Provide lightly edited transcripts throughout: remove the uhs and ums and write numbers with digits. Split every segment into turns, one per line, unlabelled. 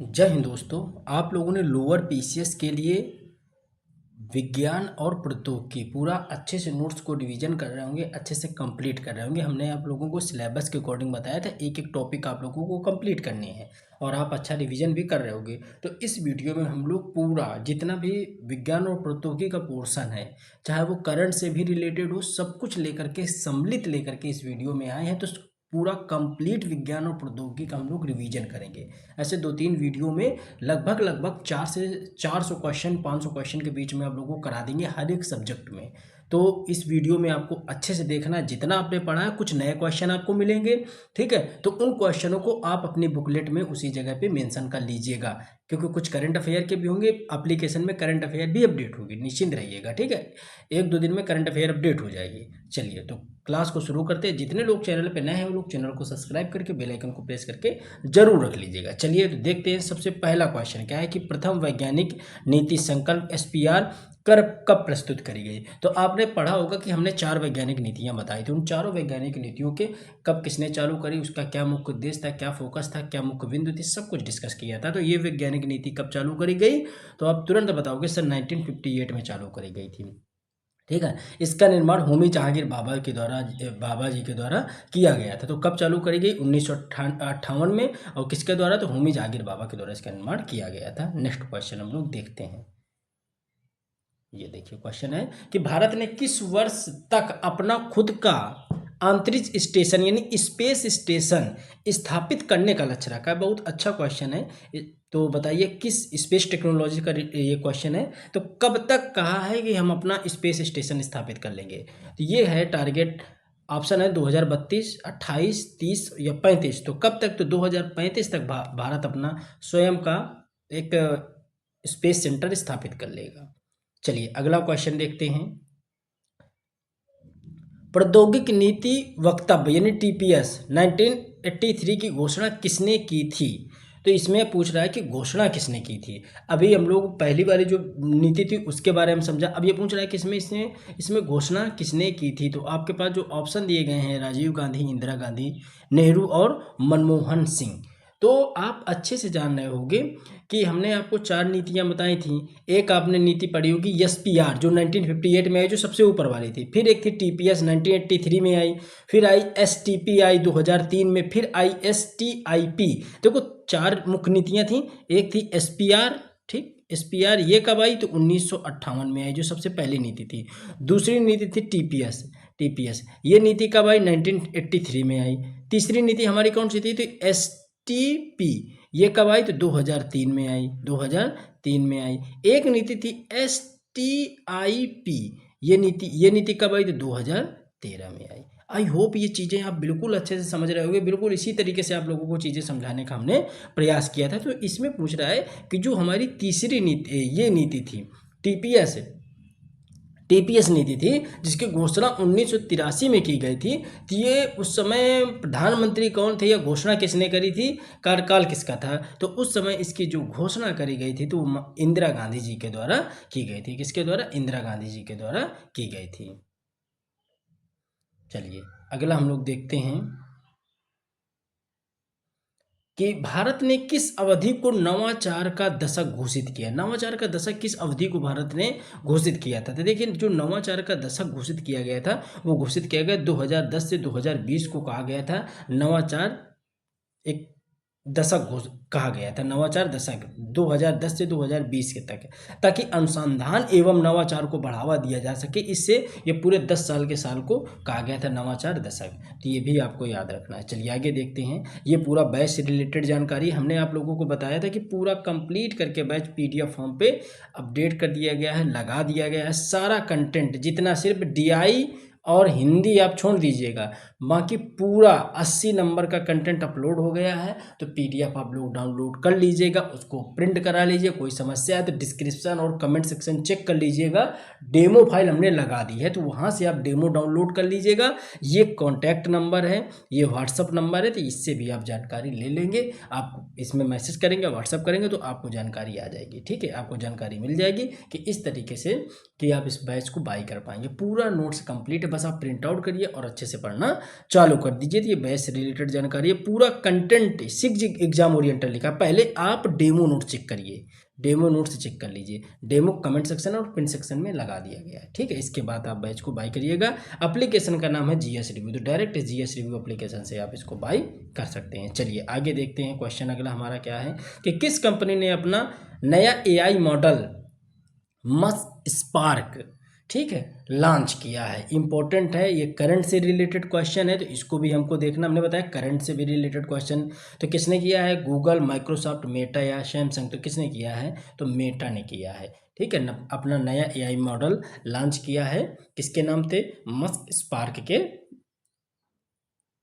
जय हिंद दोस्तों। आप लोगों ने लोअर पीसीएस के लिए विज्ञान और प्रौद्योगिकी पूरा अच्छे से नोट्स को रिवीजन कर रहे होंगे, अच्छे से कंप्लीट कर रहे होंगे। हमने आप लोगों को सिलेबस के अकॉर्डिंग बताया था, एक एक टॉपिक आप लोगों को कंप्लीट करने हैं और आप अच्छा रिवीजन भी कर रहे होंगे। तो इस वीडियो में हम लोग पूरा जितना भी विज्ञान और प्रौद्योगिकी का पोर्शन है, चाहे वो करंट से भी रिलेटेड हो, सब कुछ लेकर के सम्मिलित लेकर के इस वीडियो में आए हैं। तो पूरा कंप्लीट विज्ञान और प्रौद्योगिकी का हम लोग रिवीजन करेंगे। ऐसे 2-3 वीडियो में लगभग 4 से 400 क्वेश्चन 500 क्वेश्चन के बीच में आप लोगों को करा देंगे हर एक सब्जेक्ट में। तो इस वीडियो में आपको अच्छे से देखना है, जितना आपने पढ़ा है कुछ नए क्वेश्चन आपको मिलेंगे, ठीक है। तो उन क्वेश्चनों को आप अपनी बुकलेट में उसी जगह पे मेंशन कर लीजिएगा, क्योंकि कुछ करंट अफेयर के भी होंगे। एप्लीकेशन में करंट अफेयर भी अपडेट होगी, निश्चिंत रहिएगा, ठीक है। 1-2 दिन में करंट अफेयर अपडेट हो जाएगी। चलिए तो क्लास को शुरू करते हैं। जितने लोग चैनल पे नए हैं वो लोग चैनल को सब्सक्राइब करके बेल आइकन को प्रेस करके जरूर रख लीजिएगा। चलिए तो देखते हैं। सबसे पहला क्वेश्चन क्या है कि प्रथम वैज्ञानिक नीति संकल्प एसपीआर कब प्रस्तुत करी गई। तो आपने पढ़ा होगा कि हमने 4 वैज्ञानिक नीतियां बताई थी। उन चारों वैज्ञानिक नीतियों के कब किसने चालू करी, उसका क्या मुख्य उद्देश्य था, क्या फोकस था, क्या मुख्य बिंदु थी, सब कुछ डिस्कस किया था। तो ये वैज्ञानिक नीति कब चालू करी गई, तो आप तुरंत बताओगे सर 1958 में चालू करी गई थी, ठीक है। इसका निर्माण होमी जहांगीर बाबा जी के द्वारा किया गया था। तो कब चालू करी गई, 1958 में। और किसके द्वारा, तो होमी जहांगीर बाबा के द्वारा इसका निर्माण किया गया था। नेक्स्ट क्वेश्चन हम लोग देखते हैं। ये देखिए क्वेश्चन है कि भारत ने किस वर्ष तक अपना खुद का अंतरिक्ष स्टेशन यानी स्पेस स्टेशन स्थापित करने का लक्ष्य रखा है। बहुत अच्छा क्वेश्चन है। तो बताइए किस स्पेस टेक्नोलॉजी का ये क्वेश्चन है। तो कब तक कहा है कि हम अपना स्पेस स्टेशन स्थापित कर लेंगे। तो ये है टारगेट, ऑप्शन है 2032, 28, 30 या 35। तो कब तक, तो 2035 तक भारत अपना स्वयं का एक स्पेस सेंटर स्थापित कर लेगा। चलिए अगला क्वेश्चन देखते हैं। प्रौद्योगिक नीति वक्तव्य यानी टीपीएस 1983 की घोषणा किसने की थी। तो इसमें पूछ रहा है कि घोषणा किसने की थी। अभी हम लोग पहली वाली जो नीति थी उसके बारे में समझा, अब ये पूछ रहा है कि इसमें घोषणा किसने की थी। तो आपके पास जो ऑप्शन दिए गए हैं, राजीव गांधी, इंदिरा गांधी, नेहरू और मनमोहन सिंह। तो आप अच्छे से जान रहे होंगे कि हमने आपको 4 नीतियां बताई थी। एक आपने नीति पढ़ी होगी एसपीआर जो 1958 में आई, जो सबसे ऊपर वाली थी। फिर एक थी टीपीएस 1983 में आई। फिर आई एसटीपीआई 2003 में। फिर आई एसटीआईपी। देखो 4 मुख्य नीतियां थी। एक थी एसपीआर, ठीक। एसपीआर ये कब आई, तो 1958 में आई, जो सबसे पहली नीति थी। दूसरी नीति थी टीपीएस। टीपीएस ये नीति कब आई, 1983 में आई। तीसरी नीति हमारी कौन सी थी, तो एसटीपी ये कब आई, तो 2003 में आई। 2003 में आई। एक नीति थी एसटीआईपी, ये नीति कब आई, तो 2013 में आई। आई होप ये चीज़ें आप बिल्कुल अच्छे से समझ रहे होंगे। बिल्कुल इसी तरीके से आप लोगों को चीज़ें समझाने का हमने प्रयास किया था। तो इसमें पूछ रहा है कि जो हमारी तीसरी नीति, ये नीति थी टीपीएस नीति थी, जिसकी घोषणा 1983 में की गई थी। तो ये उस समय प्रधानमंत्री कौन थे या घोषणा किसने करी थी, कार्यकाल किसका था। तो उस समय इसकी जो घोषणा करी गई थी तो इंदिरा गांधी जी के द्वारा की गई थी। किसके द्वारा, इंदिरा गांधी जी के द्वारा की गई थी। चलिए अगला हम लोग देखते हैं कि भारत ने किस अवधि को नवाचार का दशक घोषित किया। नवाचार का दशक किस अवधि को भारत ने घोषित किया था। तो देखिए जो नवाचार का दशक घोषित किया गया था वो घोषित किया गया 2010 से 2020 को कहा गया था नवाचार एक दशक कहा गया था। नवाचार दशक 2010 से 2020 के तक, ताकि अनुसंधान एवं नवाचार को बढ़ावा दिया जा सके। इससे ये पूरे 10 साल के साल को कहा गया था नवाचार दशक। तो ये भी आपको याद रखना है। चलिए आगे देखते हैं। ये पूरा बैच से रिलेटेड जानकारी हमने आप लोगों को बताया था कि पूरा कंप्लीट करके बैच पीडीएफ फॉर्म पे अपडेट कर दिया गया है, लगा दिया गया है। सारा कंटेंट जितना, सिर्फ डीआई और हिंदी आप छोड़ दीजिएगा, बाकी पूरा 80 नंबर का कंटेंट अपलोड हो गया है। तो पीडीएफ आप लोग डाउनलोड कर लीजिएगा, उसको प्रिंट करा लीजिए। कोई समस्या है तो डिस्क्रिप्शन और कमेंट सेक्शन चेक कर लीजिएगा। डेमो फाइल हमने लगा दी है, तो वहाँ से आप डेमो डाउनलोड कर लीजिएगा। ये कॉन्टैक्ट नंबर है, ये व्हाट्सअप नंबर है, तो इससे भी आप जानकारी ले लेंगे। आप इसमें मैसेज करेंगे, व्हाट्सअप करेंगे तो आपको जानकारी आ जाएगी, ठीक है। आपको जानकारी मिल जाएगी कि इस तरीके से कि आप इस बैच को बाई कर पाएंगे। पूरा नोट्स कंप्लीट बस आप प्रिंट आउट करिए और अच्छे से पढ़ना चालू कर दीजिए। तो ये बैच से रिलेटेड जानकारी है, पूरा कंटेंट 6 एग्जाम ओरिएंटेड लिखा। पहले आप डेमो नोट चेक करिए, डेमो नोट से चेक कर लीजिए, डेमो कमेंट सेक्शन और पिन सेक्शन में लगा दिया गया है, ठीक है। इसके बाद आप बैच को बाय करिएगा। एप्लीकेशन का नाम है जीएस रिव्यू, तो डायरेक्ट जीएस रिव्यू एप्लीकेशन से आप इसको बाय कर सकते हैं। चलिए आगे देखते हैं। क्वेश्चन अगला हमारा क्या है कि किस कंपनी ने अपना नया एआई मॉडल मस्क स्पार्क, ठीक है, लॉन्च किया है। इंपॉर्टेंट है, ये करंट से रिलेटेड क्वेश्चन है, तो इसको भी हमको देखना। हमने बताया करंट से भी रिलेटेड क्वेश्चन। तो किसने किया है? गूगल, माइक्रोसॉफ्ट, मेटा या सैमसंग? तो किसने किया है? तो मेटा ने किया है, ठीक है। अपना नया एआई मॉडल लॉन्च किया है, किसके नाम थे? मस्क स्पार्क के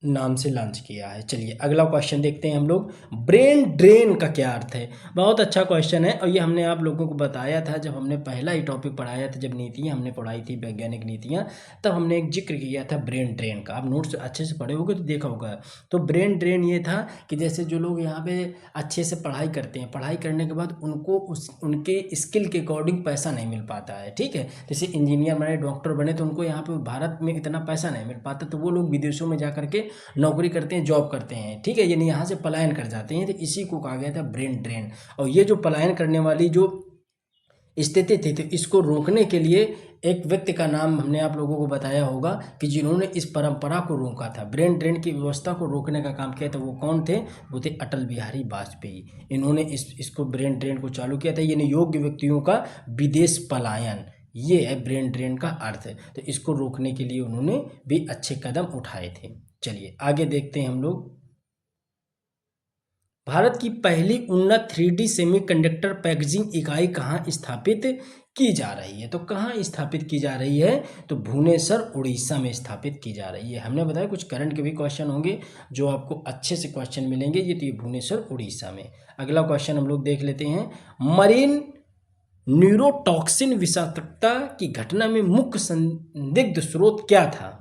नाम से लॉन्च किया है। चलिए अगला क्वेश्चन देखते हैं हम लोग। ब्रेन ड्रेन का क्या अर्थ है? बहुत अच्छा क्वेश्चन है, और ये हमने आप लोगों को बताया था जब हमने पहला ही टॉपिक पढ़ाया था, जब नीतियाँ हमने पढ़ाई थी, वैज्ञानिक नीतियाँ, तब हमने एक जिक्र किया था ब्रेन ड्रेन का। आप नोट्स अच्छे से पढ़े होगे तो देखा होगा। तो ब्रेन ड्रेन ये था कि जैसे जो लोग यहाँ पे अच्छे से पढ़ाई करते हैं, पढ़ाई करने के बाद उनको उनके स्किल के अकॉर्डिंग पैसा नहीं मिल पाता है, ठीक है। जैसे इंजीनियर बने, डॉक्टर बने, तो उनको यहाँ पे भारत में इतना पैसा नहीं मिल पाता, तो वो लोग विदेशों में जा करके नौकरी करते हैं, जॉब करते हैं, ठीक है, यानी यहाँ से पलायन कर जाते हैं। तो इसी को कहा गया था ब्रेन ड्रेन। और ये जो पलायन करने वाली जो स्थिति थी, तो इसको रोकने के लिए एक व्यक्ति का नाम हमने आप लोगों को बताया होगा कि जिन्होंने इस परंपरा को रोका था, ब्रेन ड्रेन की व्यवस्था को रोकने का काम किया था। वो कौन थे? वो थे अटल बिहारी वाजपेयी। इन्होंने इसको ब्रेन ड्रेन को चालू किया था, यानी योग्य व्यक्तियों का विदेश पलायन, ये है ब्रेन ड्रेन का अर्थ। तो इसको रोकने के लिए उन्होंने भी अच्छे कदम उठाए थे। चलिए आगे देखते हैं हम लोग। भारत की पहली उन्नत 3D सेमीकंडक्टर पैकेजिंग इकाई कहाँ स्थापित की जा रही है? तो कहाँ स्थापित की जा रही है? तो भुवनेश्वर उड़ीसा में स्थापित की जा रही है। हमने बताया कुछ करंट के भी क्वेश्चन होंगे जो आपको अच्छे से क्वेश्चन मिलेंगे, ये तो ये भुवनेश्वर उड़ीसा में। अगला क्वेश्चन हम लोग देख लेते हैं। मरीन न्यूरोटॉक्सिन विषाक्तता की घटना में मुख्य संदिग्ध स्रोत क्या था?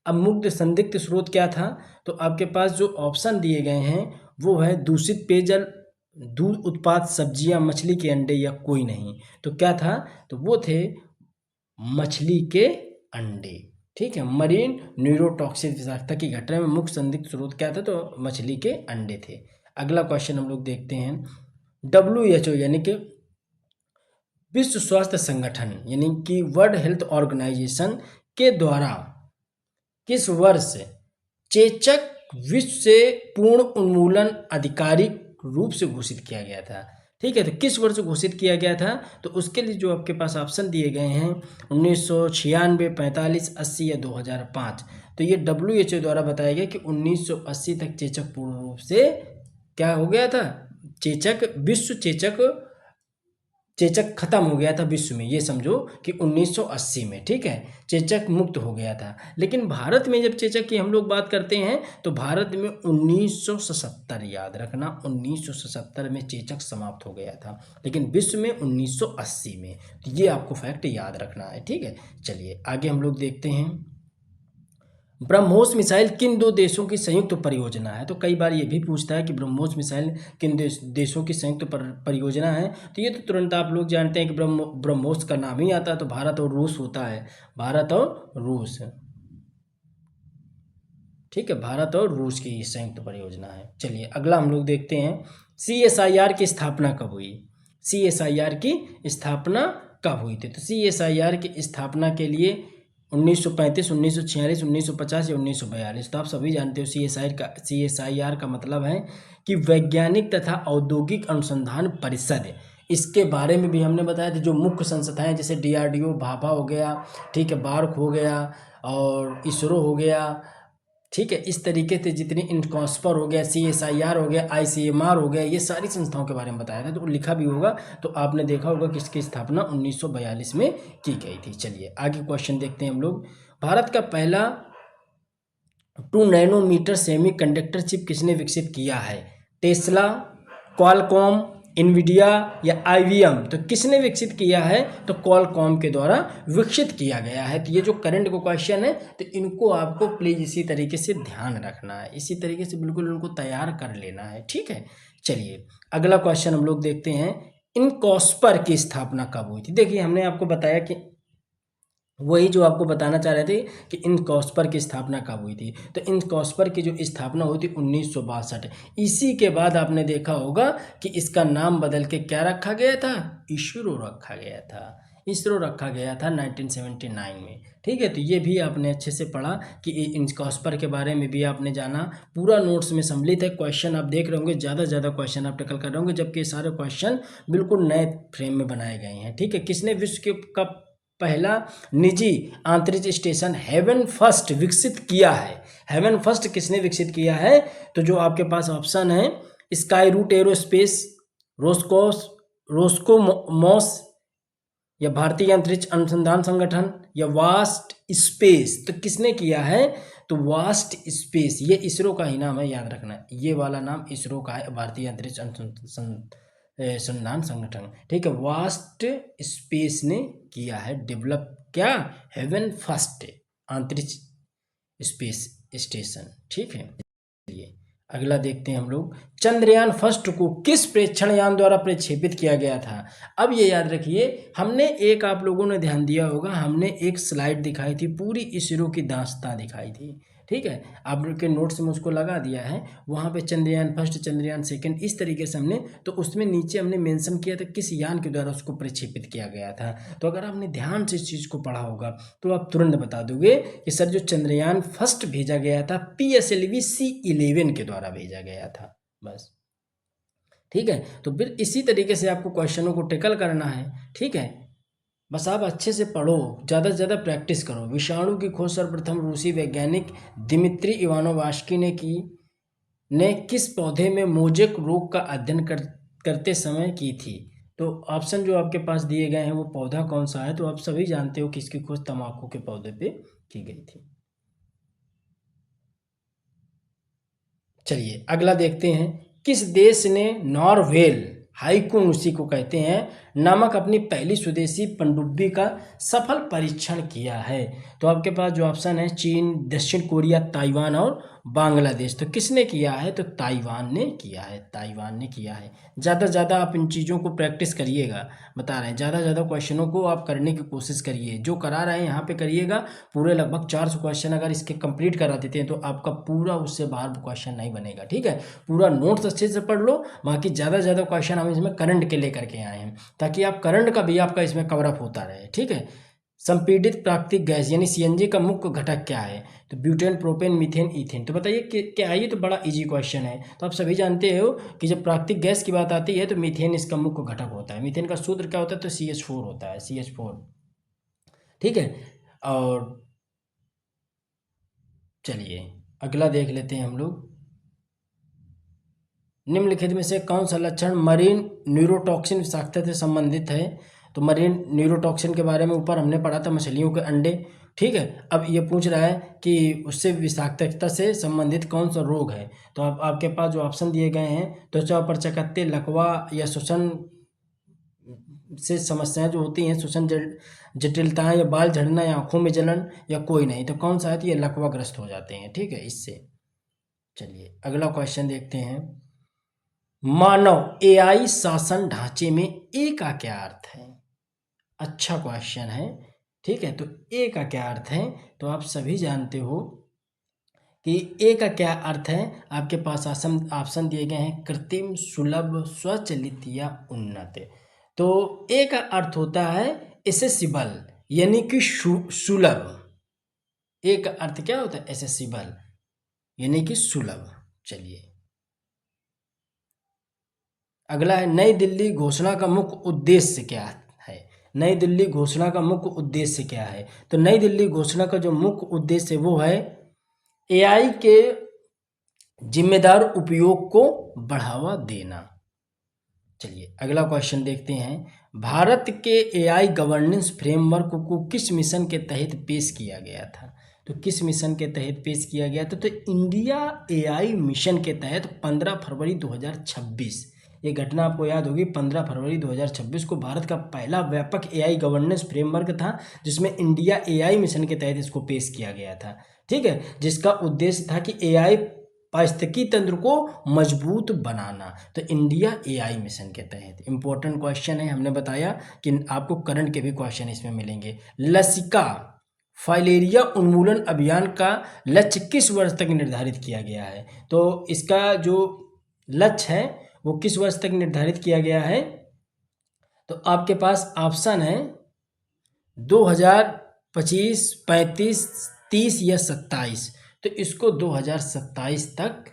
अब मुख्य संदिग्ध स्रोत क्या था? तो आपके पास जो ऑप्शन दिए गए हैं वो है दूषित पेयजल, दूध उत्पाद, सब्जियां, मछली के अंडे या कोई नहीं। तो क्या था? तो वो थे मछली के अंडे, ठीक है। मरीन न्यूरोटॉक्सिन विषाक्तता की घटना में मुख्य संदिग्ध स्रोत क्या था? तो मछली के अंडे थे। अगला क्वेश्चन हम लोग देखते हैं। WHO यानी कि विश्व स्वास्थ्य संगठन यानी कि वर्ल्ड हेल्थ ऑर्गेनाइजेशन के द्वारा किस वर्ष चेचक विश्व से पूर्ण उन्मूलन आधिकारिक रूप से घोषित किया गया था? ठीक है, तो किस वर्ष घोषित किया गया था? तो उसके लिए जो आपके पास ऑप्शन दिए गए हैं 1996, 45, 80 या 2005। तो ये WHO द्वारा बताया गया कि 1980 तक चेचक पूर्ण रूप से क्या हो गया था? चेचक खत्म हो गया था विश्व में, ये समझो कि 1980 में, ठीक है, चेचक मुक्त हो गया था। लेकिन भारत में जब चेचक की हम लोग बात करते हैं तो भारत में 1977, याद रखना 1977 में चेचक समाप्त हो गया था, लेकिन विश्व में 1980 में। तो ये आपको फैक्ट याद रखना है, ठीक है। चलिए आगे हम लोग देखते हैं। ब्रह्मोस मिसाइल किन दो देशों की संयुक्त परियोजना है? तो कई बार ये भी पूछता है कि ब्रह्मोस मिसाइल किन देशों की संयुक्त परियोजना है। तो ये तो तुरंत आप लोग जानते हैं कि ब्रह्मोस का नाम ही आता है तो भारत और रूस होता है, भारत और रूस, ठीक है, भारत और रूस की संयुक्त परियोजना है। चलिए अगला हम लोग देखते हैं। CSIR की स्थापना कब हुई? CSIR की स्थापना कब हुई थी? तो CSIR की स्थापना के लिए 1935, 1946, 1950 या 1942। तो आप सभी जानते हो CSIR का मतलब है कि वैज्ञानिक तथा औद्योगिक अनुसंधान परिषद। इसके बारे में भी हमने बताया था, जो मुख्य संस्थाएं जैसे DRDO, भाभा हो गया, ठीक है, बार्क हो गया और इसरो हो गया, ठीक है, इस तरीके से जितनी इनकॉस्पर हो गया, CSIR हो गया, ICMR हो गया, ये सारी संस्थाओं के बारे में बताया था। तो लिखा भी होगा, तो आपने देखा होगा कि इसकी स्थापना 1942 में की गई थी। चलिए आगे क्वेश्चन देखते हैं हम लोग। भारत का पहला 2 नैनोमीटर सेमीकंडक्टर चिप किसने विकसित किया है? टेस्ला, क्वालकॉम, इन्विडिया या IBM? तो किसने विकसित किया है? तो क्वालकॉम के द्वारा विकसित किया गया है। तो ये जो करंट को क्वेश्चन है, तो इनको आपको प्लीज इसी तरीके से ध्यान रखना है, इसी तरीके से बिल्कुल उनको तैयार कर लेना है, ठीक है। चलिए अगला क्वेश्चन हम लोग देखते हैं। इनकॉस्पर की स्थापना कब हुई थी? देखिए हमने आपको बताया कि वही जो आपको बताना चाह रहे थे कि इनकॉस्पर की स्थापना कब हुई थी। तो इनकॉस्पर की जो स्थापना हुई थी 1962। इसी के बाद आपने देखा होगा कि इसका नाम बदल के क्या रखा गया था, इसरो रखा गया था। इसरो रखा गया था 1979 में। ठीक है, तो ये भी आपने अच्छे से पढ़ा कि इनकॉस्पर के बारे में भी आपने जाना। पूरा नोट्स में सम्मिलित है। क्वेश्चन आप देख रहे होंगे, ज़्यादा से ज़्यादा क्वेश्चन आप टैकल कर रहे होंगे, जबकि ये सारे क्वेश्चन बिल्कुल नए फ्रेम में बनाए गए हैं। ठीक है, किसने विश्व का पहला निजी अंतरिक्ष स्टेशन हेवन फर्स्ट विकसित किया है? हेवन फर्स्ट किसने विकसित किया है? तो जो आपके पास ऑप्शन है, स्काई रूट एरोस्पेस, रोस्कोस रोस्कोमोस, या भारतीय अंतरिक्ष अनुसंधान संगठन, या वास्ट स्पेस। तो किसने किया है? तो वास्ट स्पेस, ये इसरो का ही नाम है, याद रखना। ये वाला नाम इसरो का है, भारतीय अंतरिक्ष अनुसंधान संगठन। ठीक है, वास्ट स्पेस ने किया है डेवलप, क्या, हेवन फर्स्ट अंतरिक्ष स्पेस स्टेशन। ठीक है, चलिए अगला देखते हैं हम लोग। चंद्रयान फर्स्ट को किस प्रेक्षण यान द्वारा प्रक्षेपित किया गया था? अब ये याद रखिए, हमने एक, आप लोगों ने ध्यान दिया होगा, हमने एक स्लाइड दिखाई थी, पूरी इसरो की दास्तां दिखाई थी। ठीक है, आपके नोट्स में उसको लगा दिया है। वहाँ पे चंद्रयान फर्स्ट, चंद्रयान सेकंड, इस तरीके से हमने, तो उसमें नीचे हमने मेंशन किया था किस यान के द्वारा उसको प्रक्षेपित किया गया था। तो अगर आपने ध्यान से इस चीज़ को पढ़ा होगा तो आप तुरंत बता दोगे कि सर जो चंद्रयान फर्स्ट भेजा गया था PSLV C11 के द्वारा भेजा गया था, बस। ठीक है, तो फिर इसी तरीके से आपको क्वेश्चनों को टैकल करना है। ठीक है, बस आप अच्छे से पढ़ो, ज़्यादा से ज़्यादा प्रैक्टिस करो। विषाणु की खोज सर्वप्रथम रूसी वैज्ञानिक दिमित्री इवानोवास्की ने किस पौधे में मोजेक रोग का अध्ययन करते समय की थी? तो ऑप्शन जो आपके पास दिए गए हैं वो पौधा कौन सा है? तो आप सभी जानते हो कि इसकी खोज तंबाकू के पौधे पे की गई थी। चलिए अगला देखते हैं। किस देश ने नॉरवेल, हाइकुन उसी को कहते हैं, नामक अपनी पहली स्वदेशी पनडुब्बी का सफल परीक्षण किया है? तो आपके पास जो ऑप्शन है, चीन, दक्षिण कोरिया, ताइवान और बांग्लादेश। तो किसने किया है? तो ताइवान ने किया है, ताइवान ने किया है। ज़्यादा से ज़्यादा आप इन चीज़ों को प्रैक्टिस करिएगा, बता रहे हैं। ज़्यादा से ज़्यादा क्वेश्चनों को आप करने की कोशिश करिए, जो करा रहे हैं यहाँ पे करिएगा। पूरे लगभग 400 क्वेश्चन अगर इसके कंप्लीट करा देते हैं तो आपका पूरा उससे बाहर क्वेश्चन नहीं बनेगा। ठीक है, पूरा नोट्स अच्छे से पढ़ लो। बाकी ज़्यादा से ज़्यादा क्वेश्चन हम इसमें करंट के लेकर के आए हैं, ताकि आप करंट का भी आपका इसमें कवरअप होता रहे। ठीक है, संपीड़ित प्राकृतिक गैस यानी CNG का मुख्य घटक क्या है? तो ब्यूटेन, प्रोपेन, मीथेन, ईथेन। तो बताइए कि क्या है? ये तो बड़ा इजी क्वेश्चन है। तो आप सभी जानते हो कि जब प्राकृतिक गैस की बात आती है तो मीथेन इसका मुख्य घटक होता है। मीथेन का सूत्र क्या होता है? तो CH4 होता है, CH4। ठीक है, और चलिए अगला देख लेते हैं हम लोग। निम्नलिखित में से कौन सा लक्षण मरीन न्यूरोटॉक्सिन विषाक्तता से संबंधित है? तो मरीन न्यूरोटॉक्सिन के बारे में ऊपर हमने पढ़ा था, मछलियों के अंडे। ठीक है, अब ये पूछ रहा है कि उससे विषाक्तता से संबंधित कौन सा रोग है? तो आपके पास जो ऑप्शन दिए गए हैं, त्वचा पर चकत्ते, लकवा, या श्वसन से समस्याएं जो होती हैं, श्वसन जटिलताएं, या बाल झड़ना, या आंखों में जलन, या कोई नहीं। तो कौन सा है? तो ये लकवाग्रस्त हो जाते हैं। ठीक है, इससे। चलिए अगला क्वेश्चन देखते हैं। मानव AI शासन ढांचे में ए का क्या अर्थ है? अच्छा क्वेश्चन है। ठीक है, तो ए का क्या अर्थ है? तो आप सभी जानते हो कि ए का क्या अर्थ है। आपके पास ऑप्शन दिए गए हैं, कृत्रिम, सुलभ, स्वचालित या उन्नत। तो ए का अर्थ होता है एसेसिबल, यानी कि सुलभ। ए का अर्थ क्या होता है? एसेसिबल, यानी कि सुलभ। चलिए अगला है, नई दिल्ली घोषणा का मुख्य उद्देश्य क्या है? नई दिल्ली घोषणा का मुख्य उद्देश्य क्या है? तो नई दिल्ली घोषणा का जो मुख्य उद्देश्य है वो है AI के जिम्मेदार उपयोग को बढ़ावा देना। चलिए अगला क्वेश्चन देखते हैं। भारत के AI गवर्नेंस फ्रेमवर्क को किस मिशन के तहत पेश किया गया था? तो किस मिशन के तहत पेश किया गया था? तो इंडिया AI मिशन के तहत 15 फरवरी 2026, ये घटना आपको याद होगी। 15 फरवरी 2026 को भारत का पहला व्यापक AI गवर्नेंस फ्रेमवर्क था, जिसमें इंडिया AI मिशन के तहत इसको पेश किया गया था। ठीक है, जिसका उद्देश्य था कि AI पारिस्थितिकी तंत्र को मजबूत बनाना। तो इंडिया एआई मिशन के तहत इंपॉर्टेंट क्वेश्चन है, हमने बताया कि आपको करंट के भी क्वेश्चन इसमें मिलेंगे। लसिका फाइलेरिया उन्मूलन अभियान का लक्ष्य किस वर्ष तक निर्धारित किया गया है? तो इसका जो लक्ष्य है वो किस वर्ष तक निर्धारित किया गया है? तो आपके पास ऑप्शन है 2025, 35, 30 या 27। तो इसको 2027 तक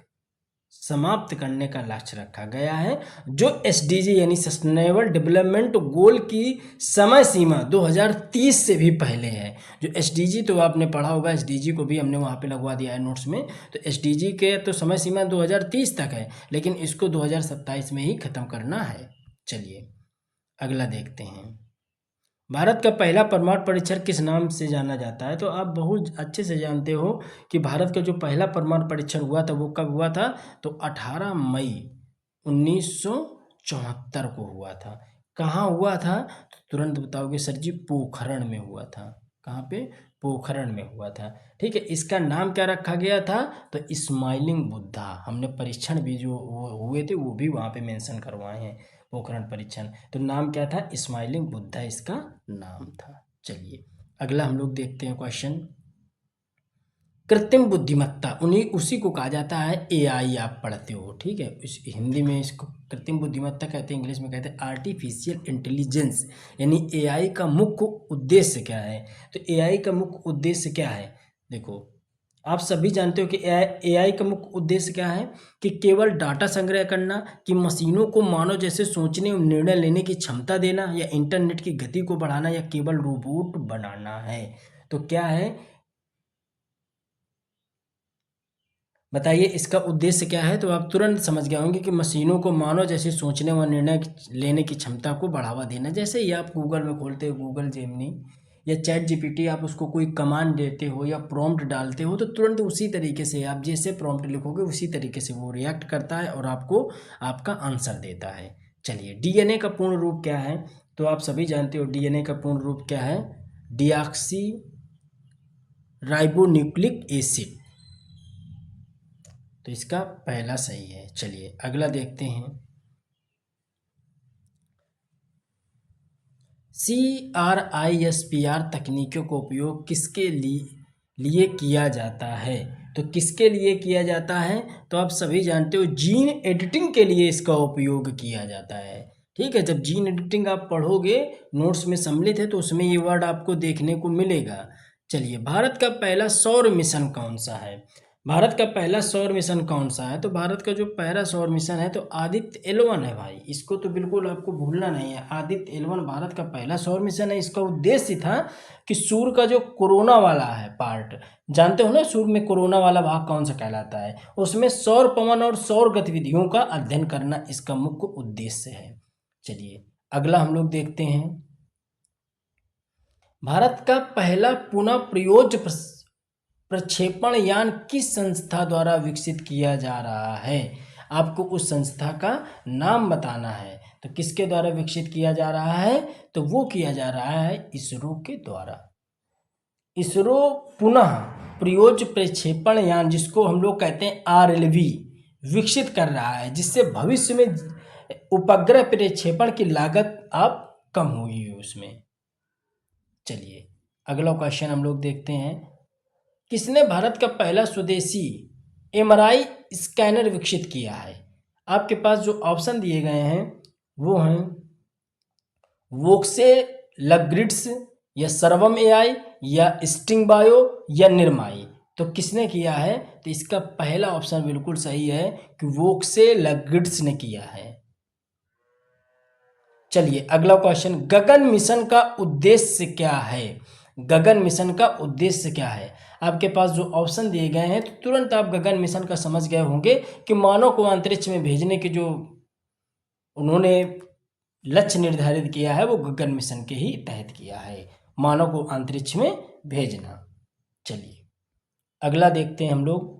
समाप्त करने का लक्ष्य रखा गया है, जो एसडीजी यानी सस्टेनेबल डेवलपमेंट गोल की समय सीमा 2030 से भी पहले है। जो एसडीजी तो आपने पढ़ा होगा, एसडीजी को भी हमने वहाँ पे लगवा दिया है नोट्स में। तो एसडीजी के तो समय सीमा 2030 तक है, लेकिन इसको 2027 में ही ख़त्म करना है। चलिए अगला देखते हैं। भारत का पहला परमाणु परीक्षण किस नाम से जाना जाता है? तो आप बहुत अच्छे से जानते हो कि भारत का जो पहला परमाणु परीक्षण हुआ था वो कब हुआ था? तो 18 मई 1974 को हुआ था। कहाँ हुआ था? तो तुरंत बताओगे सर जी, पोखरण में हुआ था। कहाँ पे? पोखरण में हुआ था। ठीक है, इसका नाम क्या रखा गया था? तो स्माइलिंग बुद्धा। हमने परीक्षण भी जो हुए थे वो भी वहाँ पे मेंशन करवाए हैं, पोखरण परीक्षण। तो नाम क्या था? स्माइलिंग बुद्धा इसका नाम था। चलिए अगला हम लोग देखते हैं क्वेश्चन। कृत्रिम बुद्धिमत्ता उसी को कहा जाता है एआई, आप पढ़ते हो, ठीक है। इस हिंदी में इसको कृत्रिम बुद्धिमत्ता कहते हैं, इंग्लिश में कहते हैं आर्टिफिशियल इंटेलिजेंस। यानी एआई का मुख्य उद्देश्य क्या है? तो एआई का मुख्य उद्देश्य क्या है? देखो आप सभी जानते हो कि एआई का मुख्य उद्देश्य क्या है? कि केवल डाटा संग्रह करना, कि मशीनों को मानव जैसे सोचने और निर्णय लेने की क्षमता देना, या इंटरनेट की गति को बढ़ाना, या केवल रोबोट बनाना है। तो क्या है, बताइए इसका उद्देश्य क्या है? तो आप तुरंत समझ गए होंगे कि मशीनों को मानव जैसे सोचने व निर्णय लेने की क्षमता को बढ़ावा देना। जैसे ही आप गूगल में खोलते हो, गूगल जेमिनी या चैट जीपीटी, आप उसको कोई कमांड देते हो या प्रॉम्प्ट डालते हो, तो तुरंत उसी तरीके से आप जैसे प्रॉम्प्ट लिखोगे उसी तरीके से वो रिएक्ट करता है और आपको आपका आंसर देता है। चलिए डीएनए का पूर्ण रूप क्या है? तो आप सभी जानते हो डीएनए का पूर्ण रूप क्या है? Deoxy ribonucleic acid. तो इसका पहला सही है। चलिए अगला देखते हैं। CRISPR तकनीकों का उपयोग किसके लिए किया जाता है? तो किसके लिए किया जाता है? तो आप सभी जानते हो जीन एडिटिंग के लिए इसका उपयोग किया जाता है। ठीक है, जब जीन एडिटिंग आप पढ़ोगे, नोट्स में सम्मिलित है, तो उसमें ये वर्ड आपको देखने को मिलेगा। चलिए भारत का पहला सौर मिशन कौन सा है? भारत का पहला सौर मिशन कौन सा है? तो भारत का जो पहला सौर मिशन है तो आदित्य L1 है भाई, इसको तो बिल्कुल आपको भूलना नहीं है। आदित्य L1 भारत का पहला सौर मिशन है। इसका उद्देश्य था कि सूर्य का जो कोरोना वाला है पार्ट, जानते हो ना सूर्य में कोरोना वाला भाग कौन सा कहलाता है, उसमें सौर पवन और सौर गतिविधियों का अध्ययन करना इसका मुख्य उद्देश्य है। चलिए अगला हम लोग देखते हैं। भारत का पहला पुनः प्रयोज्य प्रक्षेपण यान किस संस्था द्वारा विकसित किया जा रहा है? आपको उस संस्था का नाम बताना है। तो किसके द्वारा विकसित किया जा रहा है? तो वो किया जा रहा है इसरो के द्वारा। इसरो पुनः प्रयोज्य प्रक्षेपण यान, जिसको हम लोग कहते हैं RLV, विकसित कर रहा है, जिससे भविष्य में उपग्रह प्रक्षेपण की लागत आप कम होगी उसमें। चलिए अगला क्वेश्चन हम लोग देखते हैं। किसने भारत का पहला स्वदेशी MRI स्कैनर विकसित किया है? आपके पास जो ऑप्शन दिए गए हैं वो हैं वोक्से लग्रिड्स, या सर्वम AI, या स्टिंग बायो, या निर्माई। तो किसने किया है? तो इसका पहला ऑप्शन बिल्कुल सही है कि वोक्से लग्रिड्स ने किया है। चलिए अगला क्वेश्चन, गगन मिशन का उद्देश्य क्या है? गगन मिशन का उद्देश्य क्या है? आपके पास जो ऑप्शन दिए गए हैं तो तुरंत आप गगन मिशन का समझ गए होंगे कि मानव को अंतरिक्ष में भेजने के जो उन्होंने लक्ष्य निर्धारित किया है वो गगन मिशन के ही तहत किया है, मानव को अंतरिक्ष में भेजना। चलिए अगला देखते हैं हम लोग।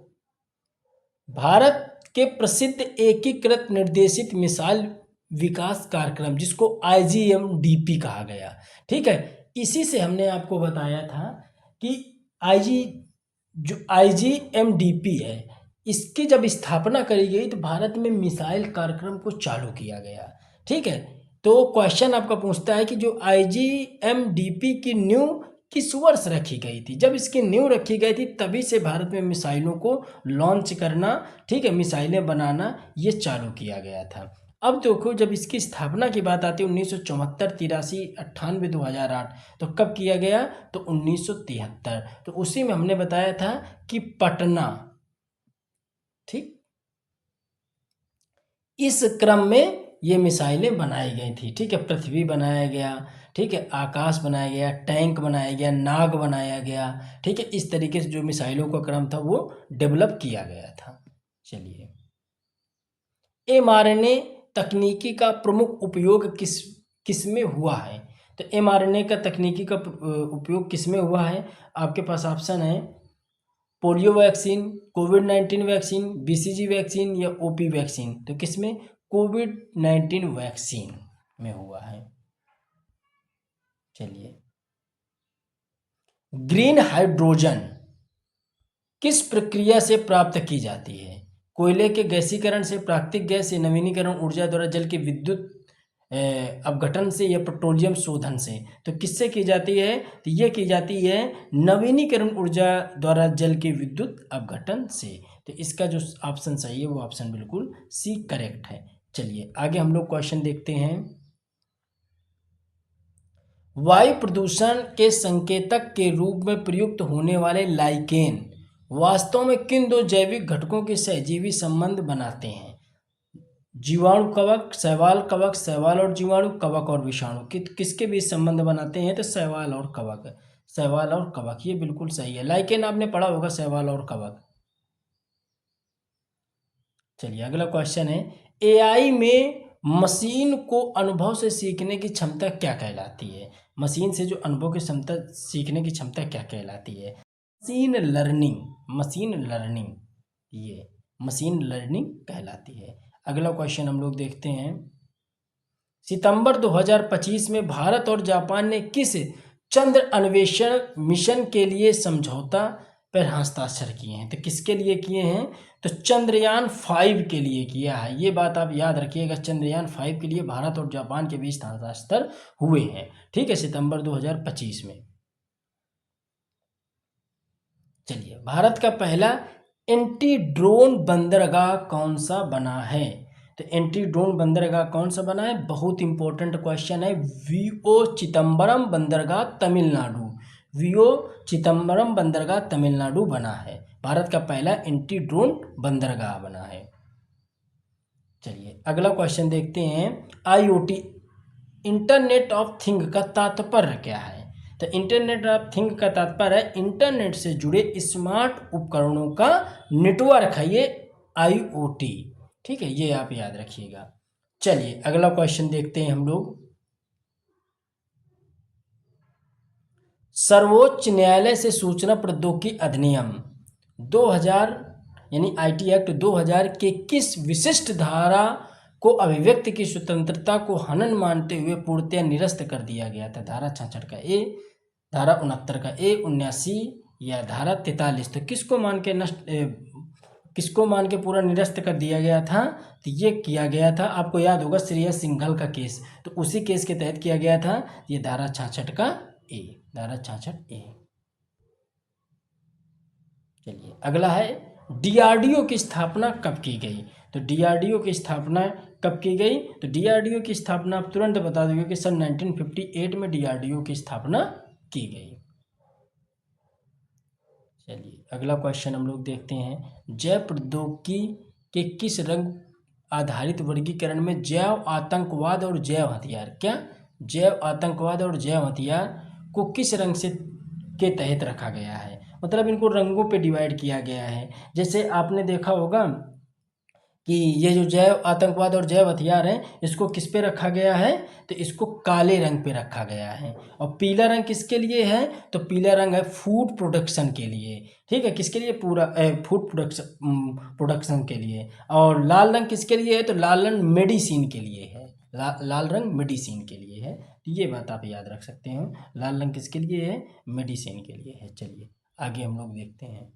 भारत के प्रसिद्ध एकीकृत निर्देशित मिसाइल विकास कार्यक्रम, जिसको IGMDP कहा गया, ठीक है, इसी से हमने आपको बताया था कि जो IGMDP है इसकी जब स्थापना करी गई तो भारत में मिसाइल कार्यक्रम को चालू किया गया। ठीक है, तो क्वेश्चन आपका पूछता है कि जो IGMDP की नींव किस वर्ष रखी गई थी। जब इसकी नींव रखी गई थी तभी से भारत में मिसाइलों को लॉन्च करना, ठीक है, मिसाइलें बनाना ये चालू किया गया था। अब देखो, जब इसकी स्थापना की बात आती है 1974, 83, 98, 2008, तो कब किया गया, तो 1973। तो उसी में हमने बताया था कि पटना, ठीक, इस क्रम में ये मिसाइलें बनाई गई थी। ठीक है, पृथ्वी बनाया गया, ठीक है, आकाश बनाया गया, टैंक बनाया गया, नाग बनाया गया। ठीक है, इस तरीके से जो मिसाइलों का क्रम था वो डेवलप किया गया था। चलिए, mRNA तकनीकी का प्रमुख उपयोग किस में हुआ है। तो mRNA का तकनीकी का उपयोग किस में हुआ है। आपके पास ऑप्शन है पोलियो वैक्सीन, कोविड-19 वैक्सीन, BCG वैक्सीन या OP वैक्सीन। तो किस में, कोविड-19 वैक्सीन में हुआ है। चलिए, ग्रीन हाइड्रोजन किस प्रक्रिया से प्राप्त की जाती है। कोयले के गैसीकरण से, प्राकृतिक गैस या नवीनीकरण ऊर्जा द्वारा जल के विद्युत अपघटन से या पेट्रोलियम शोधन से। तो किससे की जाती है, तो ये की जाती है नवीनीकरण ऊर्जा द्वारा जल के विद्युत अपघटन से। तो इसका जो ऑप्शन सही है वो ऑप्शन बिल्कुल सी करेक्ट है। चलिए आगे हम लोग क्वेश्चन देखते हैं। वायु प्रदूषण के संकेतक के रूप में प्रयुक्त होने वाले लाइकेन वास्तव में किन दो जैविक घटकों के सहजीवी संबंध बनाते हैं। जीवाणु कवक, शैवाल कवक, शैवाल और जीवाणु, कवक और विषाणु। किसके बीच संबंध बनाते हैं, तो शैवाल और कवक, शैवाल और कवक, ये बिल्कुल सही है। लाइकेन आपने पढ़ा होगा, शैवाल और कवक। चलिए अगला क्वेश्चन है, AI में मशीन को अनुभव से सीखने की क्षमता क्या कहलाती है। मशीन से जो अनुभव की क्षमता, सीखने की क्षमता क्या कहलाती है। मशीन लर्निंग, मशीन लर्निंग, ये मशीन लर्निंग कहलाती है। अगला क्वेश्चन हम लोग देखते हैं, सितंबर 2025 में भारत और जापान ने किस चंद्र अन्वेषण मिशन के लिए समझौता पर हस्ताक्षर किए हैं। तो किसके लिए किए हैं, तो चंद्रयान 5 के लिए किया है। ये बात आप याद रखिएगा, चंद्रयान 5 के लिए भारत और जापान के बीच हस्ताक्षर हुए हैं। ठीक है, सितंबर 2025 में। चलिए, भारत का पहला एंटी ड्रोन बंदरगाह कौन सा बना है। तो एंटी ड्रोन बंदरगाह कौन सा बना है, बहुत इंपॉर्टेंट क्वेश्चन है। VO चिदम्बरम बंदरगाह तमिलनाडु, VO चिदम्बरम बंदरगाह तमिलनाडु बना है। भारत का पहला एंटी ड्रोन बंदरगाह बना है। चलिए अगला क्वेश्चन देखते हैं, IoT इंटरनेट ऑफ थिंग का तात्पर्य क्या है। तो इंटरनेट ऑफ थिंग का तात्पर्य है इंटरनेट से जुड़े स्मार्ट उपकरणों का नेटवर्क है, ये IoT। ठीक है, ये आप याद रखिएगा। चलिए अगला क्वेश्चन देखते हैं हम लोग, सर्वोच्च न्यायालय से सूचना प्रौद्योगिकी अधिनियम 2000 यानी IT एक्ट 2000 के किस विशिष्ट धारा को अभिव्यक्ति की स्वतंत्रता को हनन मानते हुए पूर्णतया निरस्त कर दिया गया था। धारा 66 का A, धारा 69 का A, 79 या धारा 43। तो किसको मान के किसको मान के पूरा निरस्त कर दिया गया था, तो ये किया गया था, आपको याद होगा श्रेयस सिंघल का केस, तो उसी केस के तहत किया गया था ये धारा 66 का A, धारा 66A। चलिए अगला है, DRDO की स्थापना कब की गई। तो DRDO की स्थापना कब की गई, तो DRDO की स्थापना आप तुरंत बता दोगे कि सन 1958 में DRDO की स्थापना की गई। चलिए अगला क्वेश्चन हम लोग देखते हैं, जैव प्रौद्योगिकी के किस रंग आधारित वर्गीकरण में जैव आतंकवाद और जैव हथियार, क्या जैव आतंकवाद और जैव हथियार को किस रंग से के तहत रखा गया है, मतलब इनको रंगों पे डिवाइड किया गया है। जैसे आपने देखा होगा कि ये जो जैव आतंकवाद और जैव हथियार हैं इसको किस पे रखा गया है, तो इसको काले रंग पे रखा गया है। और पीला रंग किसके लिए है, तो पीला रंग है फूड प्रोडक्शन के लिए। ठीक है, किसके लिए, पूरा फूड प्रोडक्शन के लिए। और लाल रंग किसके लिए है, तो लाल रंग मेडिसिन के लिए है, लाल रंग मेडिसिन के लिए है। तो ये बात आप याद रख सकते हो, लाल रंग किसके लिए है, मेडिसिन के लिए है। चलिए आगे हम लोग देखते हैं,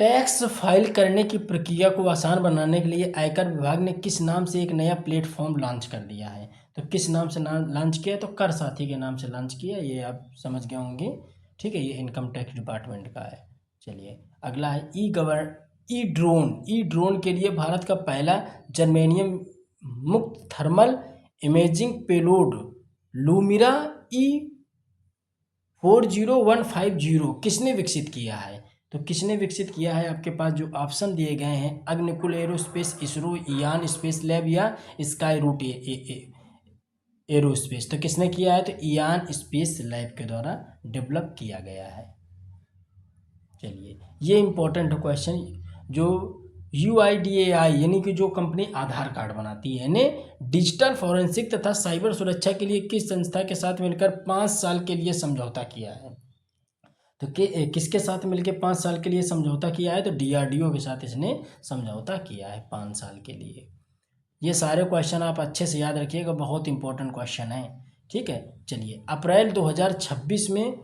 टैक्स फाइल करने की प्रक्रिया को आसान बनाने के लिए आयकर विभाग ने किस नाम से एक नया प्लेटफॉर्म लॉन्च कर दिया है? तो किस नाम से लॉन्च किया है? तो कर साथी के नाम से लॉन्च किया, ये आप समझ गए होंगे। ठीक है, ये इनकम टैक्स डिपार्टमेंट का है। चलिए अगला है ई ड्रोन के लिए भारत का पहला जर्मेनियम मुक्त थर्मल इमेजिंग पेलोड लूमिरा E40150 किसने विकसित किया है? तो किसने विकसित किया है, आपके पास जो ऑप्शन दिए गए हैं, Agnikul aerospace, ISRO, Ian space lab या स्काई रूट एरोस्पेस। तो किसने किया है? तो इयान स्पेस लैब के द्वारा डेवलप किया गया है। चलिए ये इंपॉर्टेंट क्वेश्चन, जो UIDAI यानी कि जो कंपनी आधार कार्ड बनाती है ने डिजिटल फॉरेंसिक तथा साइबर सुरक्षा के लिए किस संस्था के साथ मिलकर 5 साल के लिए समझौता किया है? तो किसके साथ मिलकर 5 साल के लिए समझौता किया है? तो DRDO के साथ इसने समझौता किया है 5 साल के लिए। ये सारे क्वेश्चन आप अच्छे से याद रखिएगा, बहुत इंपॉर्टेंट क्वेश्चन है। ठीक है, चलिए अप्रैल 2026 में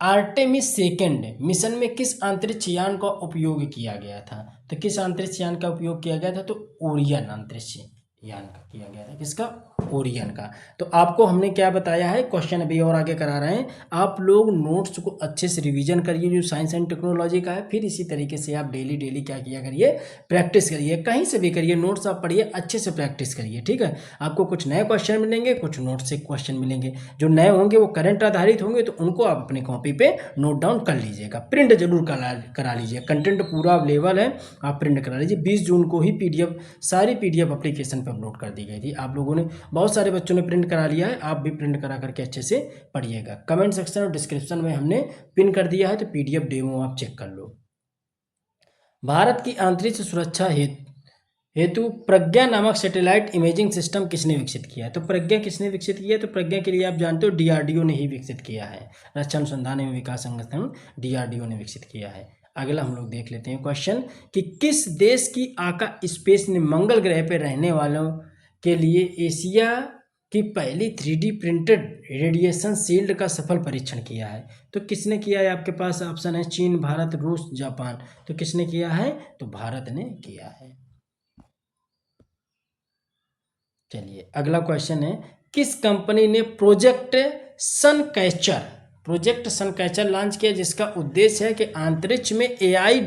आर्टेमिस सेकेंड मिशन में किस अंतरिक्ष यान का उपयोग किया गया था? तो किस अंतरिक्ष यान का उपयोग किया गया था? तो ओरियन अंतरिक्ष यान का किया गया था। किसका? ओरियन का। तो आपको हमने क्या बताया है, क्वेश्चन अभी और आगे करा रहे हैं, आप लोग नोट्स को अच्छे से रिवीजन करिए जो साइंस एंड टेक्नोलॉजी का है। फिर इसी तरीके से आप डेली क्या किया करिए, प्रैक्टिस करिए, कहीं से भी करिए, नोट्स आप पढ़िए, अच्छे से प्रैक्टिस करिए। ठीक है, आपको कुछ नए क्वेश्चन मिलेंगे, कुछ नोट से क्वेश्चन मिलेंगे। जो नए होंगे वो करंट आधारित होंगे, तो उनको आप अपनी कॉपी पे नोट डाउन कर लीजिएगा। प्रिंट जरूर करा लीजिए, कंटेंट पूरा अवेलेबल है, आप प्रिंट करा लीजिए। 20 जून को ही PDF सारी PDF एप्लीकेशन पर अपलोड कर दी गई थी। आप लोगों ने, बहुत सारे बच्चों ने प्रिंट करा लिया है, आप भी प्रिंट करा करके अच्छे से पढ़िएगा। कमेंट सेक्शन और डिस्क्रिप्शन में हमने पिन कर दिया है, तो PDF डेमो आप चेक कर लो। भारत की अंतरिक्ष सुरक्षा हेतु प्रज्ञा नामक सैटेलाइट इमेजिंग सिस्टम किसने विकसित किया है? तो प्रज्ञा किसने विकसित किया है? तो प्रज्ञा के लिए आप जानते हो DRDO ने ही विकसित किया है। रक्षा अनुसंधान एवं विकास संगठन DRDO ने विकसित किया है। अगला हम लोग देख लेते हैं क्वेश्चन कि किस देश की आका स्पेस ने मंगल ग्रह पर रहने वालों के लिए एशिया की पहली 3D प्रिंटेड रेडिएशन शील्ड का सफल परीक्षण किया है? तो किसने किया है? आपके पास ऑप्शन है चीन, भारत, रूस, जापान। तो किसने किया है? तो भारत ने किया है। चलिए अगला क्वेश्चन है, किस कंपनी ने प्रोजेक्ट सनकैचर लॉन्च किया, जिसका उद्देश्य है कि अंतरिक्ष में AI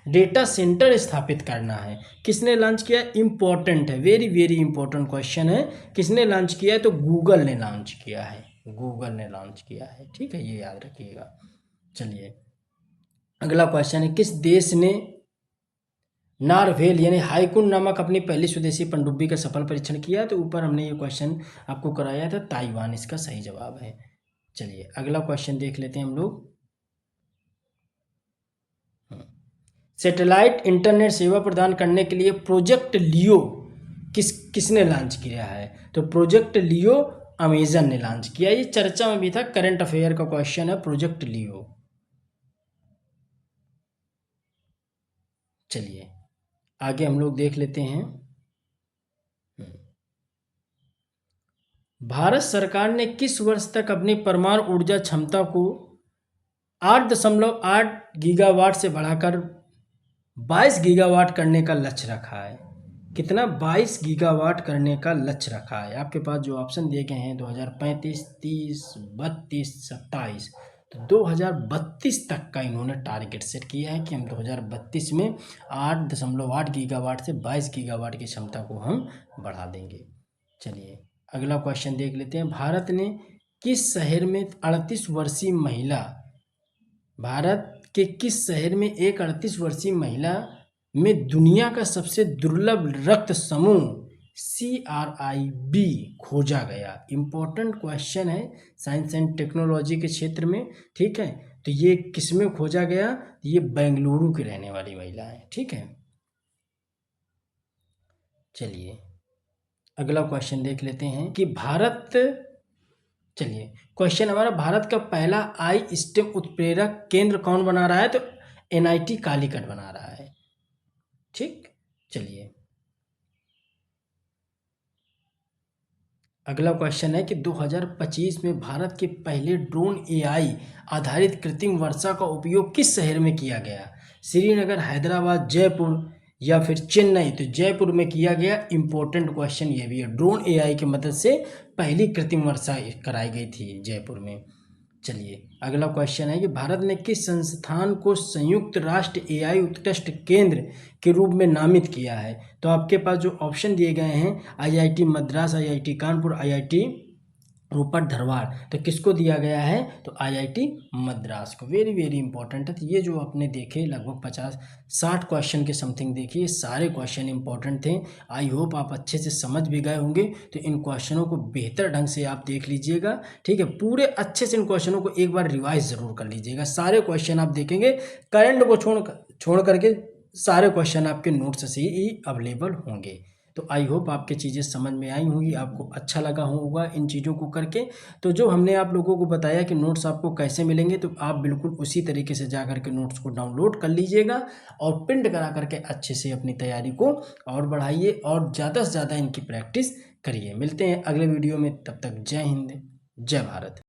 डेटा सेंटर स्थापित करना है? किसने लॉन्च किया? इंपॉर्टेंट है, वेरी इंपॉर्टेंट क्वेश्चन है। किसने लॉन्च किया है? तो गूगल ने लॉन्च किया है। गूगल ने लॉन्च किया है। ठीक है, ये याद रखिएगा। चलिए अगला क्वेश्चन है, किस देश ने नारवेल यानी हाइकुन नामक अपनी पहली स्वदेशी पनडुब्बी का सफल परीक्षण किया? तो ऊपर हमने ये क्वेश्चन आपको कराया था, ताइवान इसका सही जवाब है। चलिए अगला क्वेश्चन देख लेते हैं हम लोग। सैटेलाइट इंटरनेट सेवा प्रदान करने के लिए प्रोजेक्ट लियो किसने लॉन्च किया है? तो प्रोजेक्ट लियो अमेजन ने लॉन्च किया। ये चर्चा में भी था, करंट अफेयर का क्वेश्चन है प्रोजेक्ट लियो। चलिए आगे हम लोग देख लेते हैं। भारत सरकार ने किस वर्ष तक अपनी परमाणु ऊर्जा क्षमता को 8.8 गीगावाट से बढ़ाकर 22 गीगावाट करने का लक्ष्य रखा है? कितना? 22 गीगावाट करने का लक्ष्य रखा है। आपके पास जो ऑप्शन दिए गए हैं 2035, 30, 32, 27, तो 2032 तक का इन्होंने टारगेट सेट किया है कि हम 2032 में 8.8 गीगावाट से 22 गीगावाट की क्षमता को हम बढ़ा देंगे। चलिए अगला क्वेश्चन देख लेते हैं। भारत ने किस शहर में 38 वर्षीय महिला भारत के किस शहर में एक 38 वर्षीय महिला में दुनिया का सबसे दुर्लभ रक्त समूह CRIB खोजा गया? इंपॉर्टेंट क्वेश्चन है साइंस एंड टेक्नोलॉजी के क्षेत्र में। ठीक है, तो ये किस में खोजा गया? ये बेंगलुरु की रहने वाली महिला है। ठीक है, चलिए अगला क्वेश्चन देख लेते हैं कि चलिए क्वेश्चन हमारा, भारत का पहला आई स्टेम उत्प्रेरक केंद्र कौन बना रहा है? तो NIT कालीकट बना रहा है। ठीक, चलिए अगला क्वेश्चन है कि 2025 में भारत के पहले ड्रोन एआई आधारित कृत्रिम वर्षा का उपयोग किस शहर में किया गया? श्रीनगर, हैदराबाद, जयपुर या फिर चेन्नई? तो जयपुर में किया गया। इंपॉर्टेंट क्वेश्चन ये भी है। ड्रोन एआई की मदद से पहली कृत्रिम वर्षा कराई गई थी जयपुर में। चलिए अगला क्वेश्चन है कि भारत ने किस संस्थान को संयुक्त राष्ट्र एआई उत्कृष्ट केंद्र के रूप में नामित किया है? तो आपके पास जो ऑप्शन दिए गए हैं, IIT Madras, IIT Kanpur, IIT Ropar, Dharwad, तो किसको दिया गया है? तो आईआईटी मद्रास को। वेरी वेरी इंपॉर्टेंट है। तो ये जो आपने देखे लगभग 50-60 क्वेश्चन के समथिंग देखिए, ये सारे क्वेश्चन इंपॉर्टेंट थे। आई होप आप अच्छे से समझ भी गए होंगे। तो इन क्वेश्चनों को बेहतर ढंग से आप देख लीजिएगा, ठीक है। पूरे अच्छे से इन क्वेश्चनों को एक बार रिवाइज जरूर कर लीजिएगा। सारे क्वेश्चन आप देखेंगे, करंट को छोड़ करके सारे क्वेश्चन आपके नोट्स से ही अवेलेबल होंगे। तो आई होप आपके चीज़ें समझ में आई होंगी, आपको अच्छा लगा होगा इन चीज़ों को करके। तो जो हमने आप लोगों को बताया कि नोट्स आपको कैसे मिलेंगे, तो आप बिल्कुल उसी तरीके से जा करके नोट्स को डाउनलोड कर लीजिएगा और प्रिंट करा करके अच्छे से अपनी तैयारी को और बढ़ाइए और ज़्यादा से ज़्यादा इनकी प्रैक्टिस करिए। मिलते हैं अगले वीडियो में, तब तक जय हिंद, जय भारत।